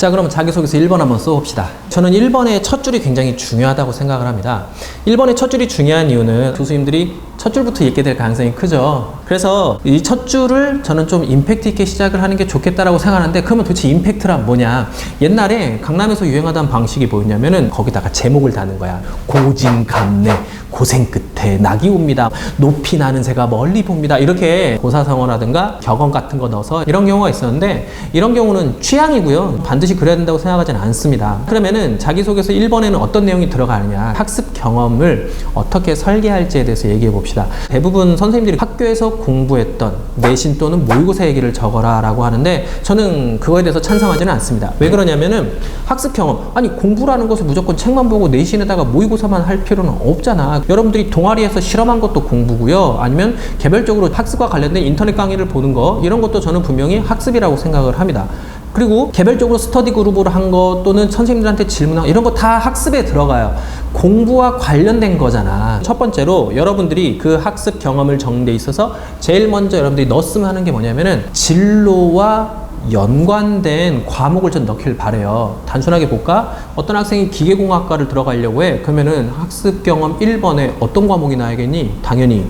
자, 그럼 자기소개서 1번 한번 써봅시다. 저는 1번의 첫 줄이 굉장히 중요하다고 생각을 합니다. 1번의 첫 줄이 중요한 이유는 교수님들이 첫 줄부터 읽게 될 가능성이 크죠. 그래서 이 첫 줄을 저는 좀 임팩트 있게 시작을 하는 게 좋겠다라고 생각하는데, 그러면 도대체 임팩트란 뭐냐? 옛날에 강남에서 유행하던 방식이 뭐였냐면은 거기다가 제목을 다는 거야. 고진감래, 고생 끝에 낙이 옵니다. 높이 나는 새가 멀리 봅니다. 이렇게 고사성어라든가 격언 같은 거 넣어서 이런 경우가 있었는데, 이런 경우는 취향이고요. 반드시 그래야 된다고 생각하지는 않습니다. 그러면은 자기소개서 1번에는 어떤 내용이 들어가느냐? 학습 경험을 어떻게 설계할지에 대해서 얘기해 봅시다. 대부분 선생님들이 학교에서 공부했던 내신 또는 모의고사 얘기를 적어라 라고 하는데, 저는 그거에 대해서 찬성하지는 않습니다. 왜 그러냐면은 학습 경험, 아니 공부라는 것을 무조건 책만 보고 내신에다가 모의고사만 할 필요는 없잖아. 여러분들이 동아리에서 실험한 것도 공부고요, 아니면 개별적으로 학습과 관련된 인터넷 강의를 보는 거, 이런 것도 저는 분명히 학습이라고 생각을 합니다. 그리고 개별적으로 스터디 그룹으로 한 거 또는 선생님들한테 질문한 거, 이런 거 다 학습에 들어가요. 공부와 관련된 거잖아. 첫 번째로 여러분들이 그 학습 경험을 적는 데 있어서 제일 먼저 여러분들이 넣었으면 하는 게 뭐냐면은 진로와 연관된 과목을 좀 넣길 바래요. 단순하게 볼까? 어떤 학생이 기계공학과를 들어가려고 해. 그러면은 학습 경험 1번에 어떤 과목이 나야겠니? 당연히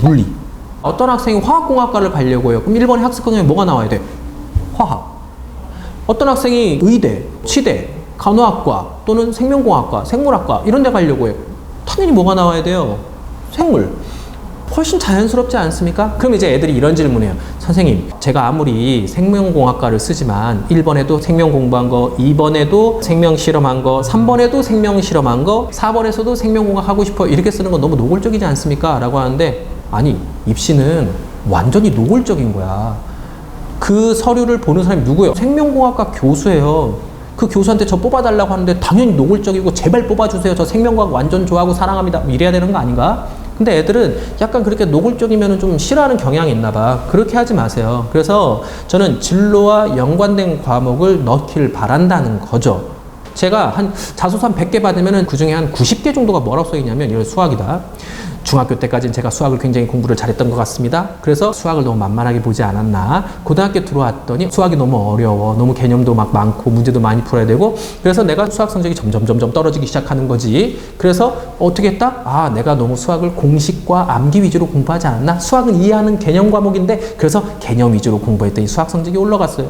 물리. 어떤 학생이 화학공학과를 가려고 해요. 그럼 1번에 학습 경험에 뭐가 나와야 돼? 화학. 어떤 학생이 의대, 치대, 간호학과 또는 생명공학과, 생물학과 이런 데 가려고 해요. 당연히 뭐가 나와야 돼요? 생물. 훨씬 자연스럽지 않습니까? 그럼 이제 애들이 이런 질문해요. 선생님, 제가 아무리 생명공학과를 쓰지만 1번에도 생명 공부한 거, 2번에도 생명 실험한 거, 3번에도 생명 실험한 거, 4번에서도 생명공학 하고 싶어, 이렇게 쓰는 건 너무 노골적이지 않습니까? 라고 하는데, 아니, 입시는 완전히 노골적인 거야. 그 서류를 보는 사람이 누구예요? 생명공학과 교수예요. 그 교수한테 저 뽑아달라고 하는데 당연히 노골적이고, 제발 뽑아주세요, 저 생명과학 완전 좋아하고 사랑합니다, 뭐 이래야 되는 거 아닌가? 근데 애들은 약간 그렇게 노골적이면 좀 싫어하는 경향이 있나 봐. 그렇게 하지 마세요. 그래서 저는 진로와 연관된 과목을 넣기를 바란다는 거죠. 제가 한 자소서 한 100개 받으면 그 중에 한 90개 정도가 뭐라고 써있냐면, 이런 수학이다. 중학교 때까지는 제가 수학을 굉장히 공부를 잘했던 것 같습니다. 그래서 수학을 너무 만만하게 보지 않았나. 고등학교 들어왔더니 수학이 너무 어려워. 너무 개념도 막 많고 문제도 많이 풀어야 되고, 그래서 내가 수학 성적이 점점 떨어지기 시작하는 거지. 그래서 어떻게 했다? 아, 내가 너무 수학을 공식과 암기 위주로 공부하지 않았나? 수학은 이해하는 개념 과목인데, 그래서 개념 위주로 공부했더니 수학 성적이 올라갔어요.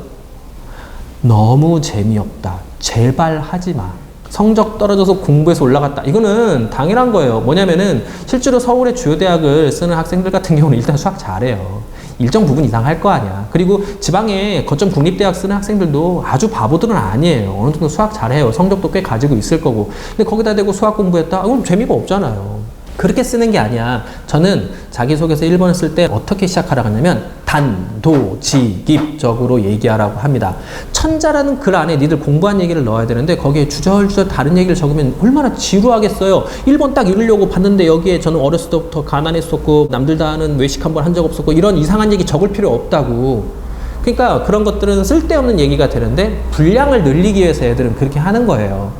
너무 재미없다. 제발 하지 마. 성적 떨어져서 공부해서 올라갔다. 이거는 당연한 거예요. 뭐냐면은 실제로 서울의 주요 대학을 쓰는 학생들 같은 경우는 일단 수학 잘해요. 일정 부분 이상 할 거 아니야. 그리고 지방에 거점 국립대학 쓰는 학생들도 아주 바보들은 아니에요. 어느 정도 수학 잘해요. 성적도 꽤 가지고 있을 거고. 근데 거기다 대고 수학 공부했다? 그럼 재미가 없잖아요. 그렇게 쓰는 게 아니야. 저는 자기소개서 1번을 쓸 때 어떻게 시작하라고 하냐면 단도직입적으로 얘기하라고 합니다. 천자라는 글 안에 니들 공부한 얘기를 넣어야 되는데, 거기에 주저주저 다른 얘기를 적으면 얼마나 지루하겠어요. 1번 딱 읽으려고 봤는데 여기에 저는 어렸을 때부터 가난했었고 남들 다 하는 외식 한 번 한 적 없었고, 이런 이상한 얘기 적을 필요 없다고. 그러니까 그런 것들은 쓸데없는 얘기가 되는데, 분량을 늘리기 위해서 애들은 그렇게 하는 거예요.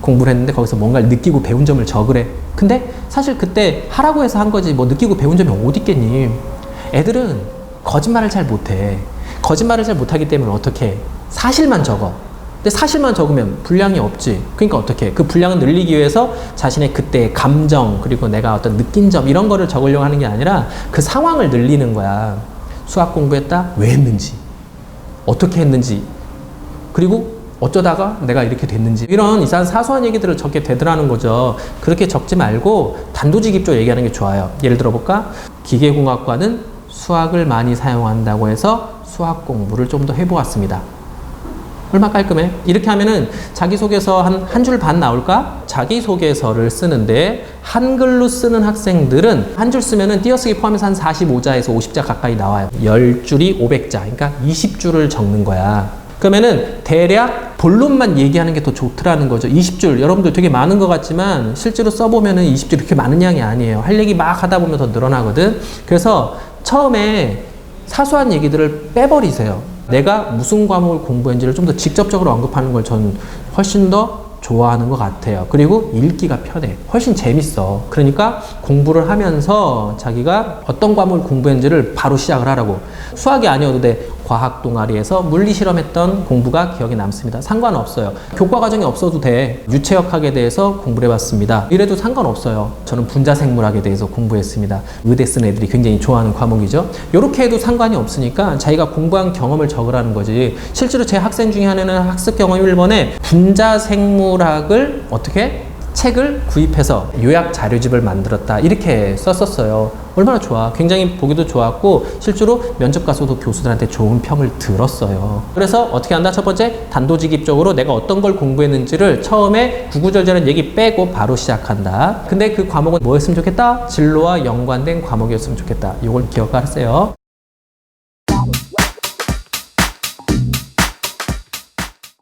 공부를 했는데 거기서 뭔가를 느끼고 배운 점을 적으래. 근데 사실 그때 하라고 해서 한 거지, 뭐 느끼고 배운 점이 어디 있겠니? 애들은 거짓말을 잘 못해. 거짓말을 잘 못하기 때문에 어떻게 해? 사실만 적어. 근데 사실만 적으면 분량이 없지. 그러니까 어떻게 해? 그 분량을 늘리기 위해서 자신의 그때의 감정, 그리고 내가 어떤 느낀 점, 이런 거를 적으려고 하는 게 아니라 그 상황을 늘리는 거야. 수학 공부했다? 왜 했는지, 어떻게 했는지, 그리고 어쩌다가 내가 이렇게 됐는지, 이런 이상한 사소한 얘기들을 적게 되더라는 거죠. 그렇게 적지 말고 단도직입적으로 얘기하는 게 좋아요. 예를 들어 볼까? 기계공학과는 수학을 많이 사용한다고 해서 수학 공부를 좀 더 해보았습니다. 얼마나 깔끔해? 이렇게 하면은 자기소개서 한 줄 반 나올까? 자기소개서를 쓰는데 한글로 쓰는 학생들은 한 줄 쓰면은 띄어쓰기 포함해서 한 45자에서 50자 가까이 나와요. 10줄이 500자. 그러니까 20줄을 적는 거야. 그러면은 대략 본론만 얘기하는 게 더 좋더라는 거죠. 20줄, 여러분들 되게 많은 것 같지만 실제로 써보면은 20줄 이렇게 많은 양이 아니에요. 할 얘기 막 하다 보면 더 늘어나거든. 그래서 처음에 사소한 얘기들을 빼버리세요. 내가 무슨 과목을 공부했는지를 좀 더 직접적으로 언급하는 걸 전 훨씬 더 좋아하는 것 같아요. 그리고 읽기가 편해. 훨씬 재밌어. 그러니까 공부를 하면서 자기가 어떤 과목을 공부했는지를 바로 시작을 하라고. 수학이 아니어도 돼. 과학 동아리에서 물리 실험했던 공부가 기억에 남습니다. 상관없어요. 교과 과정이 없어도 돼. 유체역학에 대해서 공부를 해봤습니다. 이래도 상관없어요. 저는 분자생물학에 대해서 공부했습니다. 의대 쓴 애들이 굉장히 좋아하는 과목이죠. 이렇게 해도 상관이 없으니까 자기가 공부한 경험을 적으라는 거지. 실제로 제 학생 중에 하나는 학습 경험 1번에 분자생물학을 어떻게? 책을 구입해서 요약 자료집을 만들었다 이렇게 썼었어요. 얼마나 좋아. 굉장히 보기도 좋았고 실제로 면접 가서도 교수들한테 좋은 평을 들었어요. 그래서 어떻게 한다? 첫 번째, 단도직입적으로 내가 어떤 걸 공부했는지를 처음에 구구절절한 얘기 빼고 바로 시작한다. 근데 그 과목은 뭐였으면 좋겠다? 진로와 연관된 과목이었으면 좋겠다. 이걸 기억하세요.